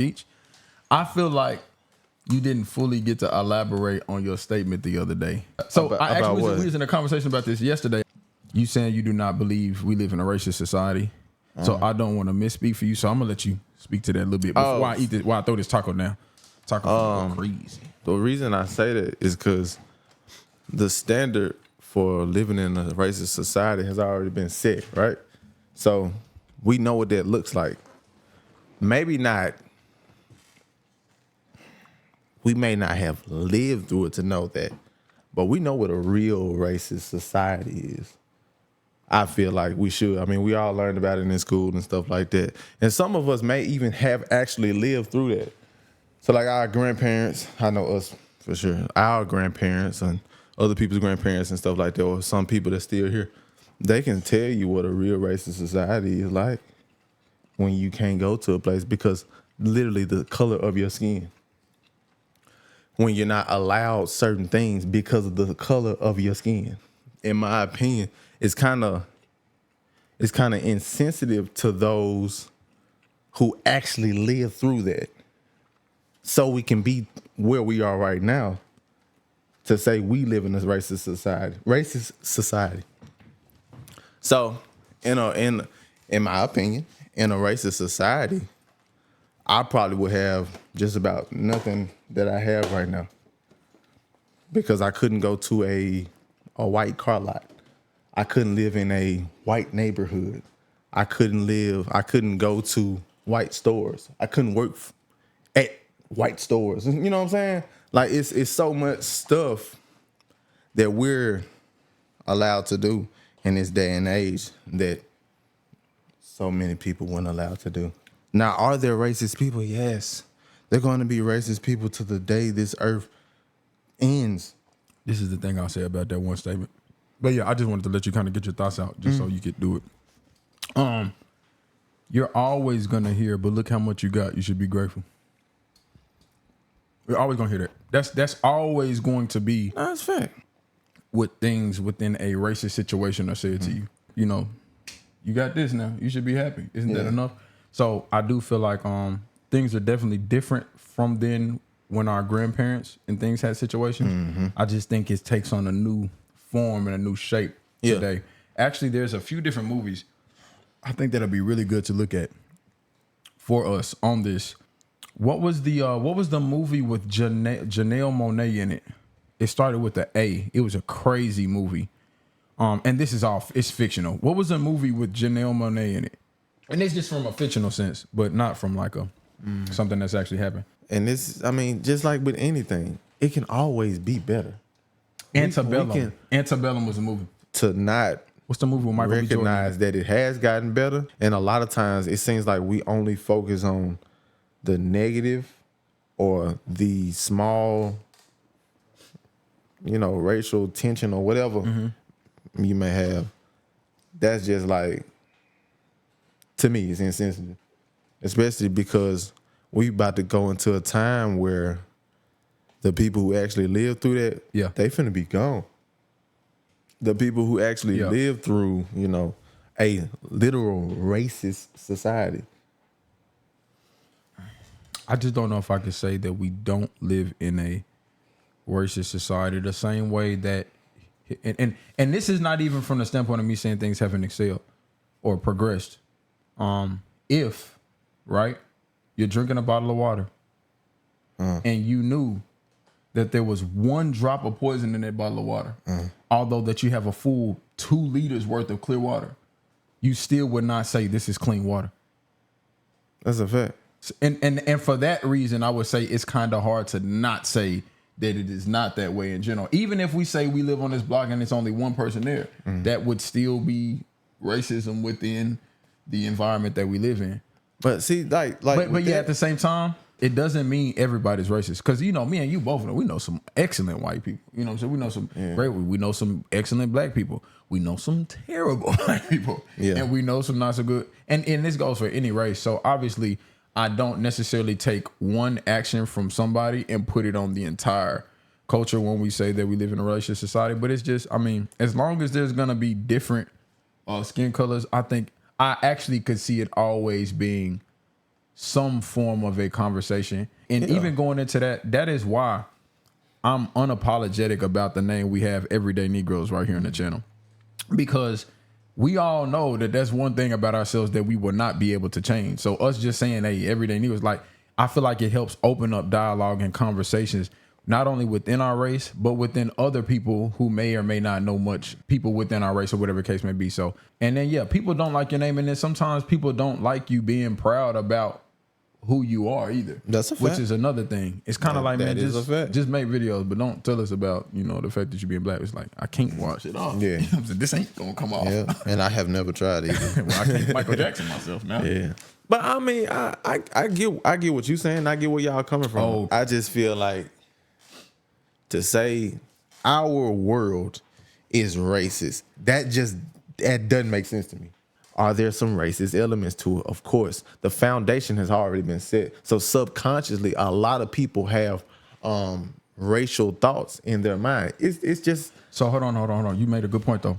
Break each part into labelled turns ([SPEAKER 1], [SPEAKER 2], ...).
[SPEAKER 1] each. I feel like you didn't fully get to elaborate on your statement the other day. So we was in a conversation about this yesterday. You saying you do not believe we live in a racist society. So I don't want to misspeak for you. So I'm gonna let you speak to that a little bit before I eat this. While I throw this taco down. Taco crazy.
[SPEAKER 2] The reason I say that is because the standard for living in a racist society has already been set, right? So we know what that looks like. Maybe not. We may not have lived through it to know that, but we know what a real racist society is. I feel like we should. I mean, we all learned about it in school and stuff like that. And some of us may even have actually lived through that. So like our grandparents, I know us for sure, our grandparents and other people's grandparents and stuff like that, or some people that's still here, they can tell you what a real racist society is like when you can't go to a place because literally the color of your skin. When you're not allowed certain things because of the color of your skin. In my opinion, it's kind of insensitive to those who actually live through that. So we can be where we are right now to say we live in this racist society. So, in my opinion, in a racist society, I probably would have just about nothing that I have right now because I couldn't go to a white car lot. I couldn't live in a white neighborhood. I couldn't go to white stores. I couldn't work at white stores. You know what I'm saying? Like it's so much stuff that we're allowed to do in this day and age that so many people weren't allowed to do. Now, are there racist people? Yes. They're going to be racist people to the day this earth ends.
[SPEAKER 1] This is the thing I'll say about that one statement. But yeah, I just wanted to let you kind of get your thoughts out just so you could do it. You're always going to hear, but look how much you got. You should be grateful. You're always going to hear that. That's always going to be.
[SPEAKER 2] That's fact.
[SPEAKER 1] What things within a racist situation are said to you. You know, you got this now. You should be happy. Isn't that enough? So I do feel like things are definitely different from then when our grandparents and things had situations. I just think it takes on a new form and a new shape today. Actually, there's a few different movies I think that'll be really good to look at for us on this. What was the movie with Janelle Monáe in it? It started with the A. It was a crazy movie. And this is it's fictional. What was the movie with Janelle Monáe in it? And it's just from a fictional sense, but not from like a something that's actually happened.
[SPEAKER 2] And this, I mean, just like with anything, it can always be better.
[SPEAKER 1] Antebellum. Antebellum was a movie.
[SPEAKER 2] To not
[SPEAKER 1] what's the movie with Michael B. Jordan?
[SPEAKER 2] Recognize that it has gotten better. And a lot of times it seems like we only focus on the negative or the small, racial tension or whatever you may have. That's just like, to me, it's insensitive. Especially because we about to go into a time where the people who actually live through that, they finna be gone. The people who actually live through, a literal racist society.
[SPEAKER 1] I just don't know if I could say that we don't live in a racist society the same way that, and this is not even from the standpoint of me saying things haven't excelled or progressed. If, right, you're drinking a bottle of water and you knew that there was one drop of poison in that bottle of water, although that you have a full 2 liters worth of clear water, you still would not say this is clean water.
[SPEAKER 2] That's a fact.
[SPEAKER 1] And for that reason, I would say it's kind of hard to not say that it is not that way in general. Even if we say we live on this block and it's only one person there, that would still be racism within the environment that we live in.
[SPEAKER 2] But see, but
[SPEAKER 1] at the same time, it doesn't mean everybody's racist. Because, me and you both know, we know some excellent white people. You know what I'm saying? We know some great, we know some excellent black people. We know some terrible black people. Yeah. And we know some not so good. And this goes for any race. So obviously, I don't necessarily take one action from somebody and put it on the entire culture when we say that we live in a racist society. But it's just, as long as there's going to be different skin colors, I think I actually could see it always being some form of a conversation. And even going into that is why I'm unapologetic about the name we have, Everyday Negroes, right here on the channel. Because we all know that that's one thing about ourselves that we will not be able to change. So us just saying, hey, Everyday Negroes, like, I feel like it helps open up dialogue and conversations, not only within our race, but within other people who may or may not know much, people within our race or whatever the case may be. So, and then, yeah, people don't like your name. And then sometimes people don't like you being proud about who you are either.
[SPEAKER 2] That's a fact.
[SPEAKER 1] Which is another thing. It's kind of like, man,
[SPEAKER 2] just
[SPEAKER 1] make videos, but don't tell us about, you know, the fact that you're being black. It's like, I can't wash it off.
[SPEAKER 2] Yeah.
[SPEAKER 1] This ain't gonna come off.
[SPEAKER 2] Yeah, and I have never tried either.
[SPEAKER 1] Well, I can't Michael Jackson myself now.
[SPEAKER 2] Yeah. But I mean, I get what you saying. I get where y'all coming from.
[SPEAKER 1] Oh.
[SPEAKER 2] I just feel like to say our world is racist, that doesn't make sense to me. Are there some racist elements to it? Of course. The foundation has already been set. So subconsciously, a lot of people have racial thoughts in their mind. It's just.
[SPEAKER 1] So hold on. You made a good point though.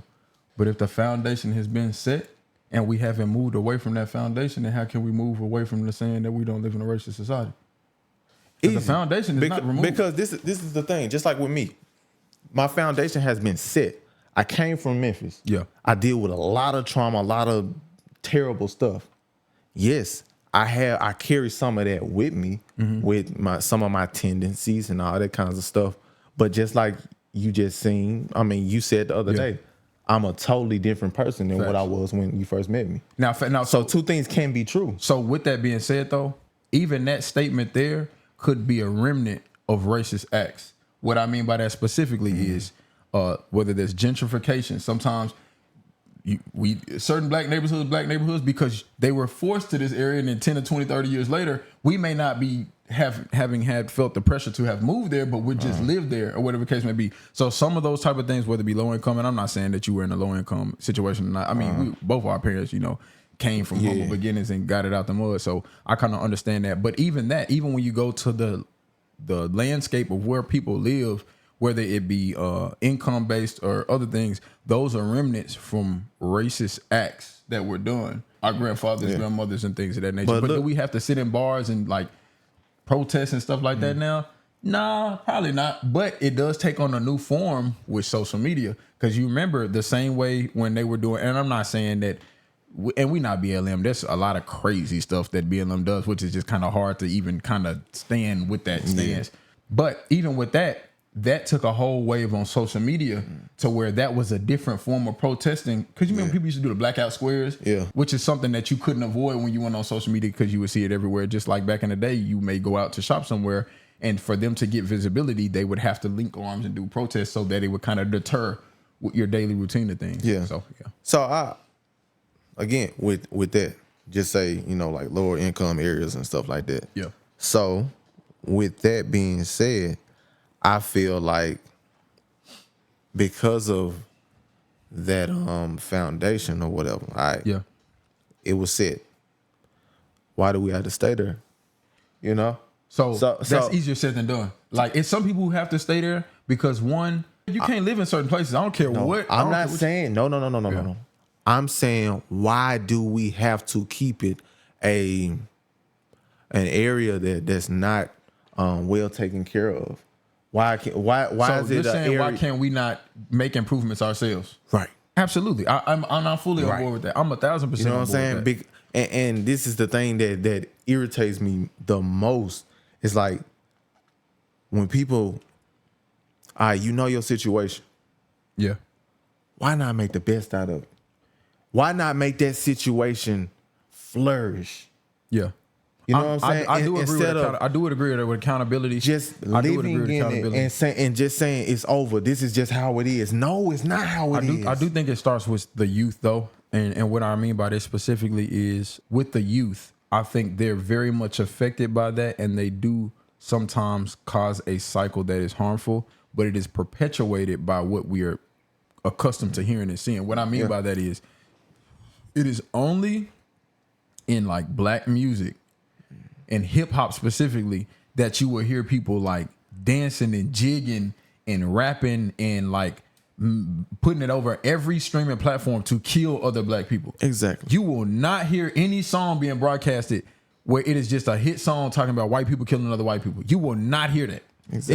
[SPEAKER 1] But if the foundation has been set and we haven't moved away from that foundation, then how can we move away from the saying that we don't live in a racist society? The foundation is not removed.
[SPEAKER 2] Because this is the thing. Just like with me, my foundation has been set. I came from Memphis.
[SPEAKER 1] Yeah.
[SPEAKER 2] I deal with a lot of trauma, a lot of terrible stuff. Yes, I carry some of that with me, with some of my tendencies and all that kinds of stuff. But just like you just seen, I mean, you said the other day, I'm a totally different person than what I was when you first met me. Now, so two things can be true.
[SPEAKER 1] So with that being said, though, even that statement there could be a remnant of racist acts. What I mean by that specifically is whether there's gentrification. Sometimes certain black neighborhoods, because they were forced to this area, and then 10 to 20, 30 years later, we may not be having felt the pressure to have moved there, but we just lived there or whatever the case may be. So some of those type of things, whether it be low income, and I'm not saying that you were in a low income situation or not. I mean, both our parents, you know, came from humble beginnings and got it out the mud. So I kind of understand that. But even when you go to the landscape of where people live, whether it be income based or other things, those are remnants from racist acts that were done. Our grandfathers, grandmothers, and things of that nature. But do we have to sit in bars and like protest and stuff like that now? Nah, probably not. But it does take on a new form with social media, because you remember the same way when they were doing. And I'm not saying that. And we not BLM. There's a lot of crazy stuff that BLM does, which is just kind of hard to even kind of stand with that stance. But even with that took a whole wave on social media to where that was a different form of protesting. Because you remember people used to do the blackout squares, which is something that you couldn't avoid when you went on social media because you would see it everywhere. Just like back in the day, you may go out to shop somewhere, and for them to get visibility, they would have to link arms and do protests so that it would kind of deter your daily routine of things.
[SPEAKER 2] So I, again, with that, just say, you know, like lower income areas and stuff like that.
[SPEAKER 1] Yeah.
[SPEAKER 2] So with that being said, I feel like because of that foundation or whatever, it was set. Why do we have to stay there? You know?
[SPEAKER 1] So that's easier said than done. Like, it's some people who have to stay there because, one, you can't live in certain places. I don't care what.
[SPEAKER 2] I'm not saying no. I'm saying, why do we have to keep it an area that's not well taken care of? Why is it an area?
[SPEAKER 1] Why can't we not make improvements ourselves?
[SPEAKER 2] Right.
[SPEAKER 1] Absolutely. I'm fully on board with that. I'm 1,000%.
[SPEAKER 2] You know what I'm saying? And this is the thing that irritates me the most. It's like when people, you know your situation.
[SPEAKER 1] Yeah.
[SPEAKER 2] Why not make the best out of it? Why not make that situation flourish?
[SPEAKER 1] Yeah.
[SPEAKER 2] You know what I'm saying?
[SPEAKER 1] I do agree with that with accountability.
[SPEAKER 2] Just living in it and just saying it's over. This is just how it is. No, it's not how it is.
[SPEAKER 1] I do think it starts with the youth, though. And what I mean by this specifically is with the youth, I think they're very much affected by that, and they do sometimes cause a cycle that is harmful, but it is perpetuated by what we are accustomed to hearing and seeing. What I mean by that is it is only in like black music and hip hop specifically that you will hear people like dancing and jigging and rapping and like putting it over every streaming platform to kill other black people.
[SPEAKER 2] Exactly.
[SPEAKER 1] You will not hear any song being broadcasted where it is just a hit song talking about white people killing other white people. You will not hear that. Exactly.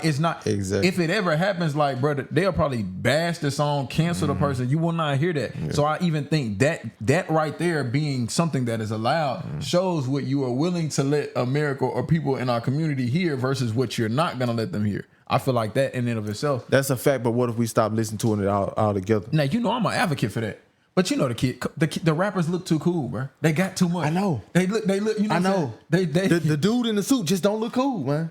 [SPEAKER 1] It's not.
[SPEAKER 2] Exactly.
[SPEAKER 1] If it ever happens, like, brother, they'll probably bash the song, cancel the person. You will not hear that. Yeah. So I even think that right there being something that is allowed shows what you are willing to let America or people in our community hear versus what you're not going to let them hear. I feel like that in and of itself.
[SPEAKER 2] That's a fact, but what if we stop listening to it all together?
[SPEAKER 1] Now, I'm an advocate for that. But the rappers look too cool, bro. They got too much.
[SPEAKER 2] I know.
[SPEAKER 1] They look, you know. I know.
[SPEAKER 2] The dude in the suit just don't look cool, man.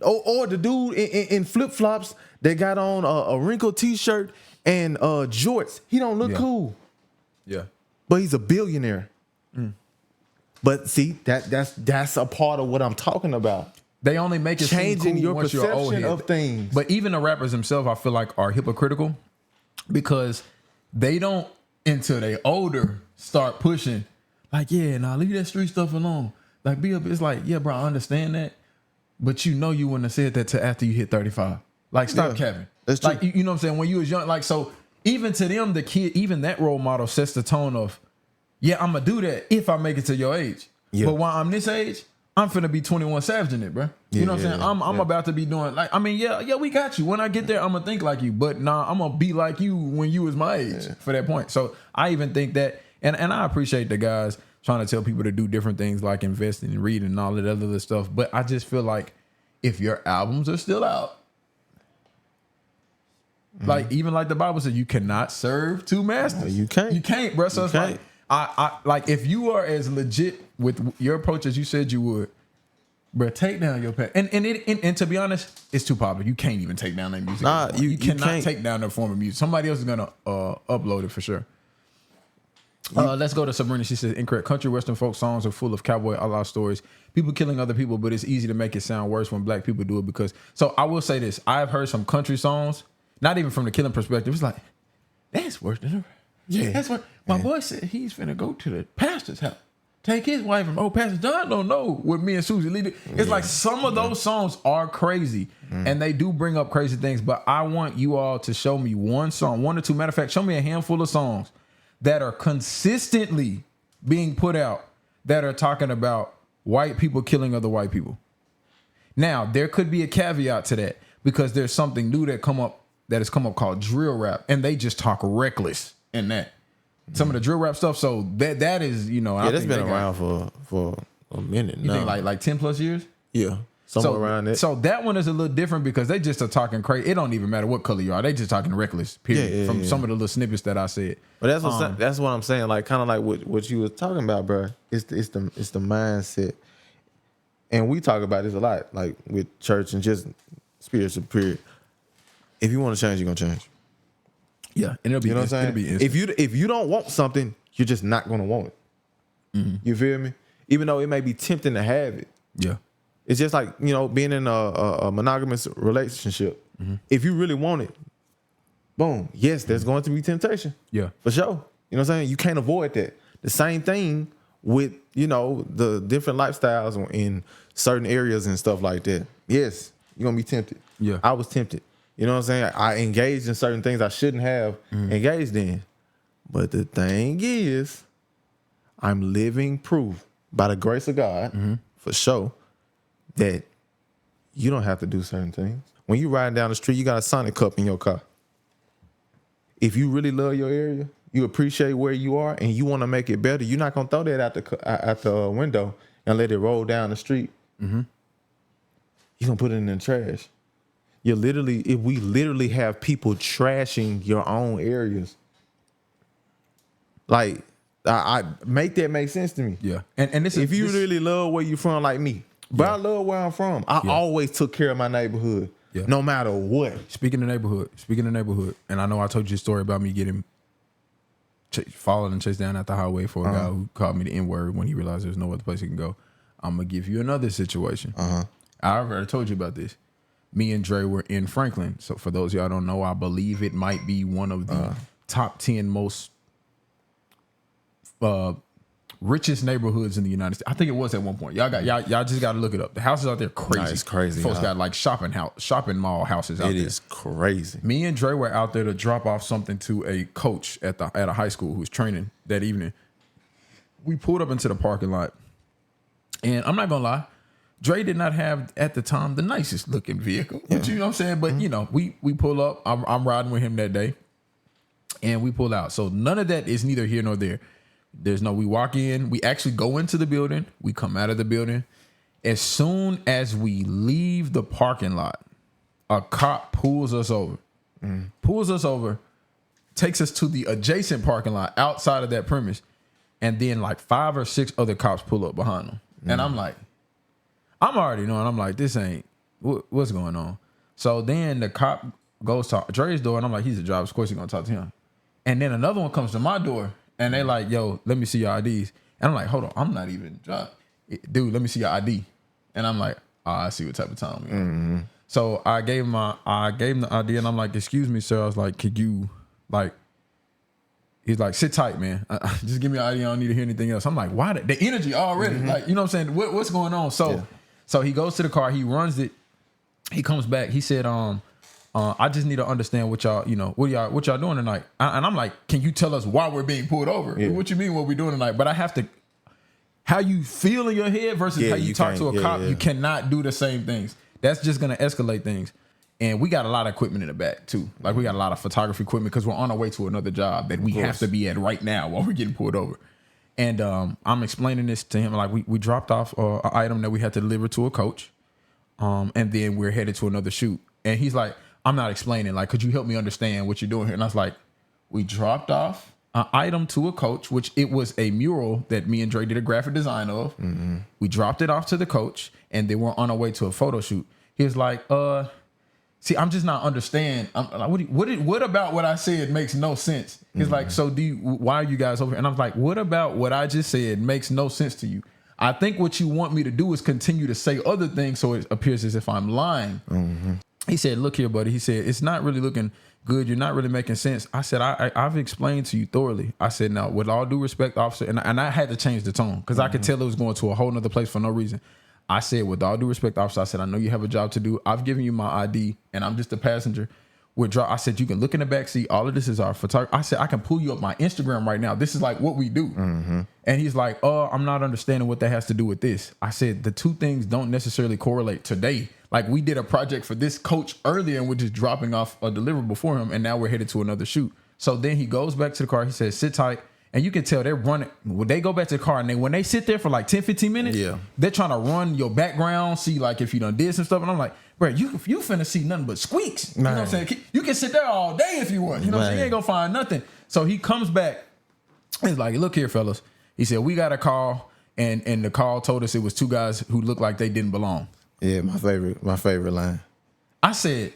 [SPEAKER 2] Or the dude in flip flops that got on a wrinkled t-shirt and jorts. He don't look cool.
[SPEAKER 1] Yeah,
[SPEAKER 2] but he's a billionaire. But see, that's a part of what I'm talking about.
[SPEAKER 1] They only make it
[SPEAKER 2] changing
[SPEAKER 1] cool
[SPEAKER 2] your
[SPEAKER 1] once you're old
[SPEAKER 2] perception of things.
[SPEAKER 1] But even the rappers themselves, I feel like, are hypocritical because they don't until they older start pushing. Like, yeah, nah, leave that street stuff alone. Like, be up. It's like, yeah, bro, I understand that. But you wouldn't have said that till after you hit 35. Like, stop capping.
[SPEAKER 2] That's true.
[SPEAKER 1] Like, you know what I'm saying? When you was young, like, so even to them, the kid, even that role model sets the tone of, yeah, I'm going to do that if I make it to your age. Yeah. But while I'm this age, I'm finna be 21 Savage in it, bro. You know what I'm saying? I'm about to be doing, like, I mean, yeah, we got you. When I get there, I'm going to think like you. But nah, I'm going to be like you when you was my age for that point. So I even think that, and I appreciate the guys trying to tell people to do different things like investing and reading and all that other stuff. But I just feel like if your albums are still out, like even like the Bible said, you cannot serve two masters.
[SPEAKER 2] You can't,
[SPEAKER 1] bro. So it's like I like if you are as legit with your approach as you said you would, bro, take down your past. And to be honest, it's too popular. You can't even take down that music.
[SPEAKER 2] Nah, you
[SPEAKER 1] cannot take down their form of music. Somebody else is gonna upload it for sure. Let's go to Sabrina. She says, incorrect. Country western folk songs are full of cowboy outlaw stories. People killing other people, but it's easy to make it sound worse when black people do it because... So I will say this. I've heard some country songs, not even from the killing perspective. It's like, that's worse than ever. Yeah. That's what my boy said. He's finna go to the pastor's house. Take his wife and Pastor John don't know what me and Susie lead. It's like some of those songs are crazy and they do bring up crazy things, but I want you all to show me one song, one or two. Matter of fact, show me a handful of songs that are consistently being put out that are talking about white people killing other white people. Now, there could be a caveat to that because there's something new that has come up called drill rap, and they just talk reckless in that. Some of the drill rap stuff, so that is,
[SPEAKER 2] that's been around for a minute now.
[SPEAKER 1] You think like 10 plus years?
[SPEAKER 2] Yeah. Somewhere around it.
[SPEAKER 1] So that one is a little different because they just are talking crazy. It don't even matter what color you are. They just talking reckless, period. From some of the little snippets that I said.
[SPEAKER 2] But that's what I'm saying. Like kind of like what you was talking about, bro. It's the mindset. And we talk about this a lot, like with church and just spiritual period. If you want to change, you're gonna change.
[SPEAKER 1] Yeah. And it'll be,
[SPEAKER 2] you know what I'm saying? If you don't want something, you're just not gonna want it. Mm-hmm. You feel me? Even though it may be tempting to have it.
[SPEAKER 1] Yeah.
[SPEAKER 2] It's just like, being in a monogamous relationship. Mm-hmm. If you really want it, boom. Yes, there's going to be temptation.
[SPEAKER 1] Yeah.
[SPEAKER 2] For sure. You know what I'm saying? You can't avoid that. The same thing with, the different lifestyles in certain areas and stuff like that. Yes, you're going to be tempted.
[SPEAKER 1] Yeah.
[SPEAKER 2] I was tempted. You know what I'm saying? I engaged in certain things I shouldn't have engaged in. But the thing is, I'm living proof by the grace of God, for sure, that you don't have to do certain things. When you riding down the street, you got a Sonic cup in your car. If you really love your area, you appreciate where you are, and you want to make it better, you're not going to throw that out the window and let it roll down the street. Mm-hmm. You're going to put it in the trash. We literally have people trashing your own areas. Like, I make that make sense to me.
[SPEAKER 1] Yeah. And this is,
[SPEAKER 2] if you really love where you're from like me, but I love where I'm from. I always took care of my neighborhood, no matter what.
[SPEAKER 1] Speaking of neighborhood, and I know I told you a story about me getting followed and chased down at the highway for a guy who called me the N-word when he realized there's no other place he can go. I'm going to give you another situation. I already told you about this. Me and Dre were in Franklin. So for those of y'all don't know, I believe it might be one of the top 10 most richest neighborhoods in the United States. I think it was at one point. Y'all just got to look it up. The houses out there crazy.
[SPEAKER 2] Nah, it's crazy.
[SPEAKER 1] Folks got like shopping mall houses out there.
[SPEAKER 2] It is crazy.
[SPEAKER 1] Me and Dre were out there to drop off something to a coach at a high school who was training that evening. We pulled up into the parking lot, And I'm not gonna lie, Dre did not have at the time the nicest looking vehicle. But you know what I'm saying? But you know, we pull up. I'm riding with him that day, and we pull out. So none of that is neither here nor there. We walk in, we actually go into the building, we come out of the building. As soon as we leave the parking lot, a cop pulls us over, takes us to the adjacent parking lot outside of that premise. And then like 5 or 6 other cops pull up behind him. And I'm like, I'm already knowing, I'm like, this ain't, what's going on? So then the cop goes to Dre's door and I'm like, he's a driver, of course he's gonna talk to him. And then another one comes to my door and they like, yo, let me see your IDs. And I'm like, hold on, I'm not even driving. Dude, let me see your ID. And I'm like, I see what type of time we on. So I gave him the ID and I'm like, excuse me, sir. I was like, could you, like, he's like, sit tight, man. Just give me an ID. I don't need to hear anything else. I'm like, why? The energy already. Like, you know what I'm saying? What's going on? So he goes to the car. He runs it. He comes back. He said, I just need to understand what y'all, you know, what y'all doing tonight. And I'm like, can you tell us why we're being pulled over? Yeah. What you mean what we doing tonight? But I have to, how you feel in your head versus how you talk to a cop, you cannot do the same things. That's just going to escalate things. And we got a lot of equipment in the back too. Like we got a lot of photography equipment because we're on our way to another job that we have to be at right now while we're getting pulled over. And I'm explaining this to him. Like we dropped off an item that we had to deliver to a coach. And then we're headed to another shoot. And he's like, I'm not explaining. Like, could you help me understand what you're doing here? And I was like, we dropped off an item to a coach, which it was a mural that me and Dre did a graphic design of. We dropped it off to the coach and then we're on our way to a photo shoot. He was like, see, I'm just not understand. I'm like, what about what I said makes no sense? He's like, so why are you guys over here? And I'm like, what about what I just said makes no sense to you? I think what you want me to do is continue to say other things so it appears as if I'm lying. He said, look here, buddy. He said, it's not really looking good. You're not really making sense. I said, I've explained to you thoroughly. I said, now, with all due respect, officer, and I had to change the tone because I could tell it was going to a whole nother place for no reason. I said, with all due respect, officer, I said, I know you have a job to do. I've given you my ID and I'm just a passenger. I said, you can look in the back seat. All of this is our photography. I said, I can pull you up my Instagram right now. This is like what we do. And he's like, I'm not understanding what that has to do with this. I said, the two things don't necessarily correlate today. Like we did a project for this coach earlier and we're just dropping off a deliverable for him. And now we're headed to another shoot. So then he goes back to the car. He says, sit tight. And you can tell they're running. When they go back to the car and when they sit there for like 10, 15 minutes, they're trying to run your background, see like if you done did some stuff. And I'm like, bro, you finna see nothing but squeaks. You know what I'm saying? You can sit there all day if you want. You know what I'm saying? You ain't gonna find nothing. So he comes back. He's like, look here, fellas. He said, we got a call. And the call told us it was 2 guys who looked like they didn't belong. Yeah, my favorite line. I said,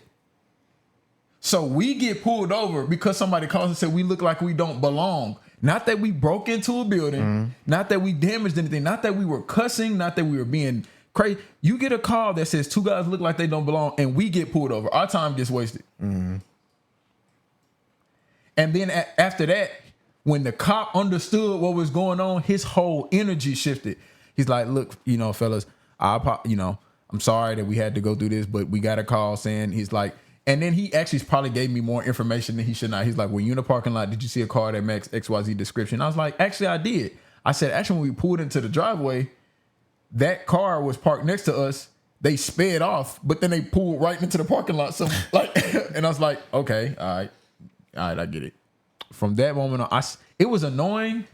[SPEAKER 1] so we get pulled over because somebody calls and said we look like we don't belong. Not that we broke into a building, not that we damaged anything, not that we were cussing, not that we were being crazy. You get a call that says 2 guys look like they don't belong and we get pulled over. Our time gets wasted. And then after that, when the cop understood what was going on, his whole energy shifted. He's like, look, you know, fellas, I'm sorry that we had to go through this, but we got a call saying, he's like, and then he actually probably gave me more information than he should not. He's like, when you in the parking lot, did you see a car that matched XYZ description? I was like, actually, I did. I said, actually, when we pulled into the driveway, that car was parked next to us. They sped off, but then they pulled right into the parking lot. So like, and I was like, okay, all right, I get it. From that moment on, it was annoying,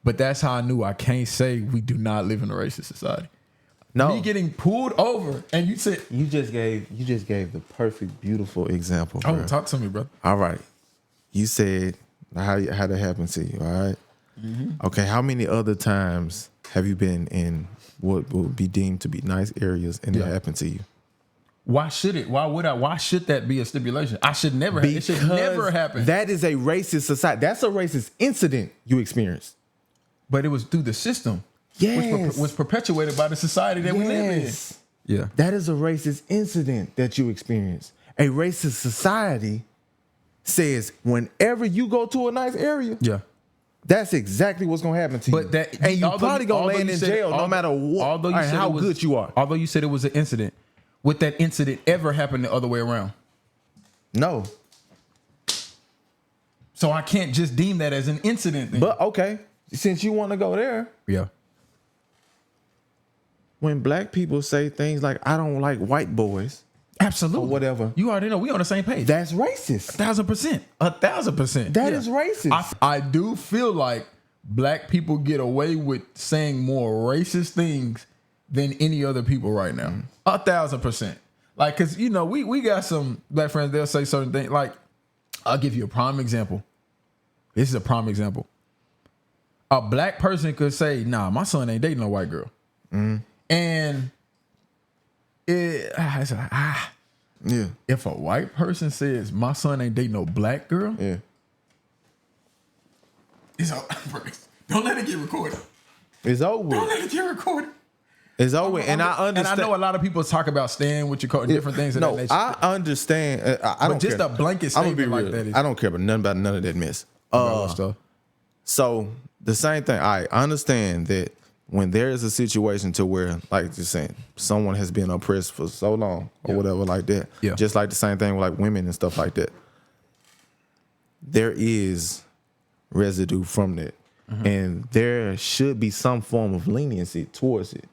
[SPEAKER 1] but that's how I knew I can't say we do not live in a racist society. No, me getting pulled over, and you said
[SPEAKER 2] you just gave the perfect, beautiful example.
[SPEAKER 1] Oh, talk to me, brother.
[SPEAKER 2] All right, you said how that happened to you. All right, okay. How many other times have you been in what would be deemed to be nice areas and it happened to you?
[SPEAKER 1] Why should it? Why should that be a stipulation? It should never happen.
[SPEAKER 2] That is a racist society. That's a racist incident you experienced,
[SPEAKER 1] but it was through the system.
[SPEAKER 2] Yes.
[SPEAKER 1] Which was perpetuated by the society that we live in. Yeah.
[SPEAKER 2] That is a racist incident that you experienced. A racist society says whenever you go to a nice area, that's exactly what's going to happen to you. And you're probably going to land in jail no matter what, how good you are.
[SPEAKER 1] Although you said it was an incident, would that incident ever happen the other way around?
[SPEAKER 2] No.
[SPEAKER 1] So I can't just deem that as an incident then.
[SPEAKER 2] But okay, since you want to go there.
[SPEAKER 1] Yeah.
[SPEAKER 2] when black people say things like, I don't like white boys,
[SPEAKER 1] Absolutely.
[SPEAKER 2] or whatever,
[SPEAKER 1] You already know we on the same page.
[SPEAKER 2] that's racist.
[SPEAKER 1] 1,000%. 1,000%.
[SPEAKER 2] That is racist.
[SPEAKER 1] I do feel like black people get away with saying more racist things than any other people right now. 1,000%. Like, cause you know, we got some black friends, they'll say certain things. Like, I'll give you a prime example. This is a prime example. A black person could say, nah, my son ain't dating no white girl. And it's like,
[SPEAKER 2] Yeah.
[SPEAKER 1] if a white person says my son ain't dating no black girl,
[SPEAKER 2] Yeah.
[SPEAKER 1] it's all, don't let it get recorded.
[SPEAKER 2] It's over.
[SPEAKER 1] Don't let it get recorded.
[SPEAKER 2] It's over. And I understand.
[SPEAKER 1] And I know a lot of people talk about staying with your car, different things of that nature.
[SPEAKER 2] I understand. I don't
[SPEAKER 1] just
[SPEAKER 2] care.
[SPEAKER 1] a blanket
[SPEAKER 2] I'm gonna be
[SPEAKER 1] statement like
[SPEAKER 2] real.
[SPEAKER 1] that is-
[SPEAKER 2] I don't care about none of that mess.
[SPEAKER 1] Stuff.
[SPEAKER 2] So the same thing. I understand that when there is a situation to where, like you're saying, someone has been oppressed for so long or whatever like that.
[SPEAKER 1] Yeah.
[SPEAKER 2] Just like the same thing with like women and stuff like that. There is residue from that. And there should be some form of leniency towards it.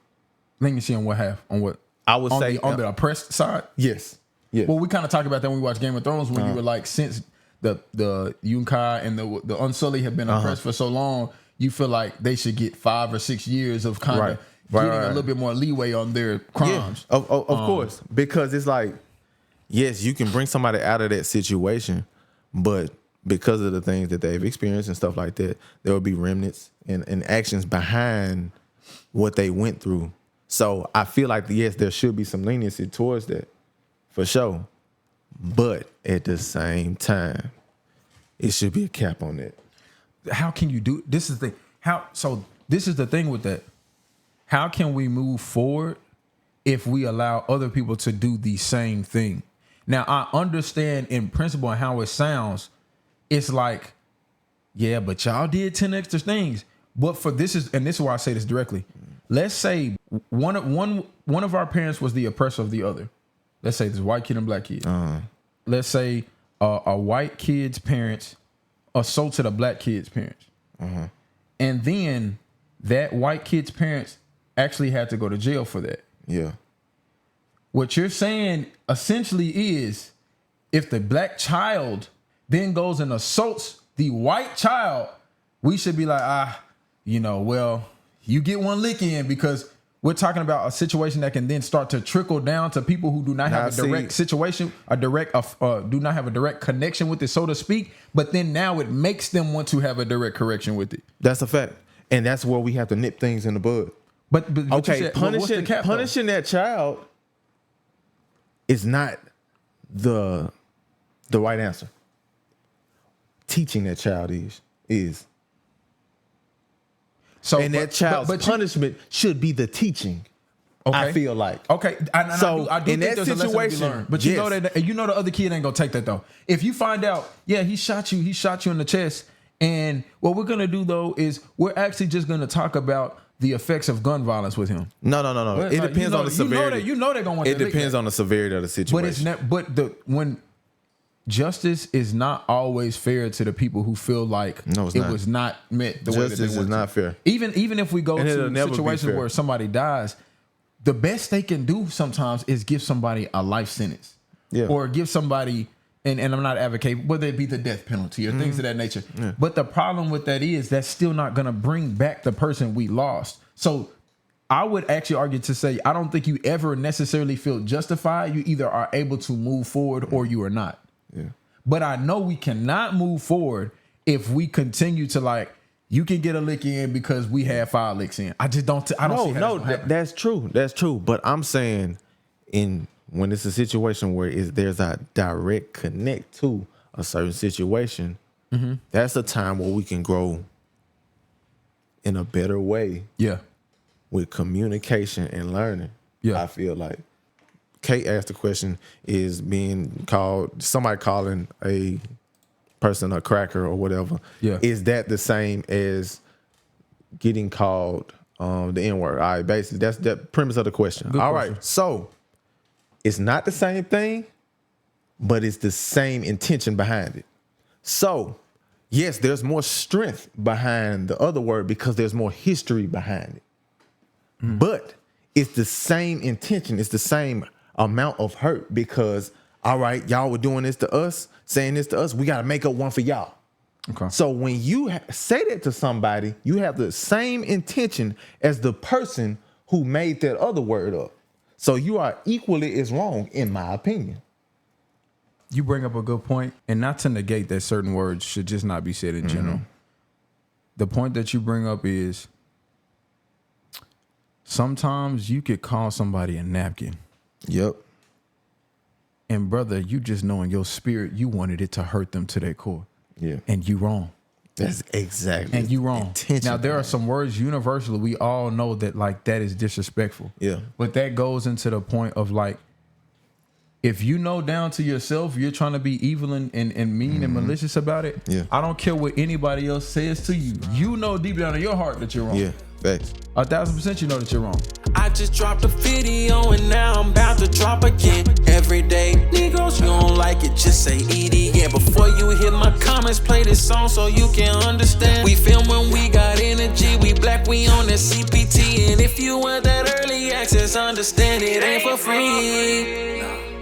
[SPEAKER 1] Leniency on what half? On what?
[SPEAKER 2] I would say
[SPEAKER 1] on the oppressed side.
[SPEAKER 2] yes. Yeah.
[SPEAKER 1] Well, we kind of talked about that when we watched Game of Thrones, when you were like, since the Yunkai and the Unsullied have been oppressed for so long, you feel like they should get 5 or 6 years of kind of getting a little bit more leeway on their crimes.
[SPEAKER 2] Yeah, of course, because it's like, yes, you can bring somebody out of that situation, but because of the things that they've experienced and stuff like that, there will be remnants and actions behind what they went through. So I feel like, yes, there should be some leniency towards that, for sure. But at the same time, it should be a cap on that.
[SPEAKER 1] How can you do this? Is the thing. So this is the thing with that. How can we move forward if we allow other people to do the same thing? Now, I understand in principle and how it sounds. It's like, yeah, but y'all did 10 extra things. But this is why I say this directly. Let's say one of our parents was the oppressor of the other. Let's say this white kid and black kid. Let's say a white kid's parents assaulted a black kid's parents. And then that white kid's parents actually had to go to jail for that.
[SPEAKER 2] Yeah.
[SPEAKER 1] What you're saying essentially is, if the black child then goes and assaults the white child, we should be like, well, you get one lick in, because we're talking about a situation that can then start to trickle down to people who do not have a direct situation, do not have a direct connection with it, so to speak. But then now it makes them want to have a direct correction with it.
[SPEAKER 2] That's a fact. And that's where we have to nip things in the bud.
[SPEAKER 1] But
[SPEAKER 2] okay,
[SPEAKER 1] you said,
[SPEAKER 2] punishing that child is not the right answer. Teaching that child is. So, and that child's punishment should be the teaching. Okay. I feel like.
[SPEAKER 1] Okay. So I do in think that there's situation, a lesson to be learned. But you know that, you know the other kid ain't gonna take that though. If you find out, he shot you in the chest, and what we're gonna do though is we're actually just gonna talk about the effects of gun violence with him.
[SPEAKER 2] No. It depends on the severity.
[SPEAKER 1] You know they're gonna want.
[SPEAKER 2] It depends on the severity of the situation.
[SPEAKER 1] When justice is not always fair to the people who feel like it was not met the way that they want.
[SPEAKER 2] Justice is not fair.
[SPEAKER 1] Even if we go to situations where somebody dies, the best they can do sometimes is give somebody a life sentence. Yeah. Or give somebody, and I'm not advocating, whether it be the death penalty or things of that nature. Yeah. But the problem with that is that's still not going to bring back the person we lost. So I would actually argue to say, I don't think you ever necessarily feel justified. You either are able to move forward or you are not. Yeah. But I know we cannot move forward if we continue to you can get a lick in because we had 5 licks in. I just don't. I don't.
[SPEAKER 2] That's true. That's true. But I'm saying, when it's a situation where there's a direct connect to a certain situation, that's a time where we can grow in a better way. Yeah. With communication and learning. Yeah. I feel like. Kate asked the question, is somebody calling a person a cracker or whatever, is that the same as getting called the N-word? All right, basically, that's the premise of the question. Good question. Right, so it's not the same thing, but it's the same intention behind it. So, yes, there's more strength behind the other word because there's more history behind it. But it's the same intention. It's the same amount of hurt because, all right, y'all were doing this to us, saying this to us. We got to make up one for y'all.
[SPEAKER 1] Okay.
[SPEAKER 2] So when you say that to somebody, you have the same intention as the person who made that other word up. So you are equally as wrong, in my opinion.
[SPEAKER 1] You bring up a good point, and not to negate that certain words should just not be said in general. The point that you bring up is sometimes you could call somebody a napkin.
[SPEAKER 2] Yep.
[SPEAKER 1] And brother, you just know in your spirit you wanted it to hurt them to their core.
[SPEAKER 2] Yeah.
[SPEAKER 1] And you wrong.
[SPEAKER 2] That's exactly.
[SPEAKER 1] And you wrong. Now there are some words universally we all know that like that is disrespectful.
[SPEAKER 2] Yeah.
[SPEAKER 1] But that goes into the point of like, if you know down to yourself you're trying to be evil and mean and malicious about it, I don't care what anybody else says to you. You know deep down in your heart that you're wrong.
[SPEAKER 2] Yeah, facts.
[SPEAKER 1] 1,000% you know that you're wrong.
[SPEAKER 3] I just dropped a video and now I'm about to drop again. Every day, Negroes, you don't like it, just say ED. Yeah, before you hit my comments, play this song so you can understand. We film when we got energy, we black, we on that CPT. And if you want that early access, understand it ain't for free.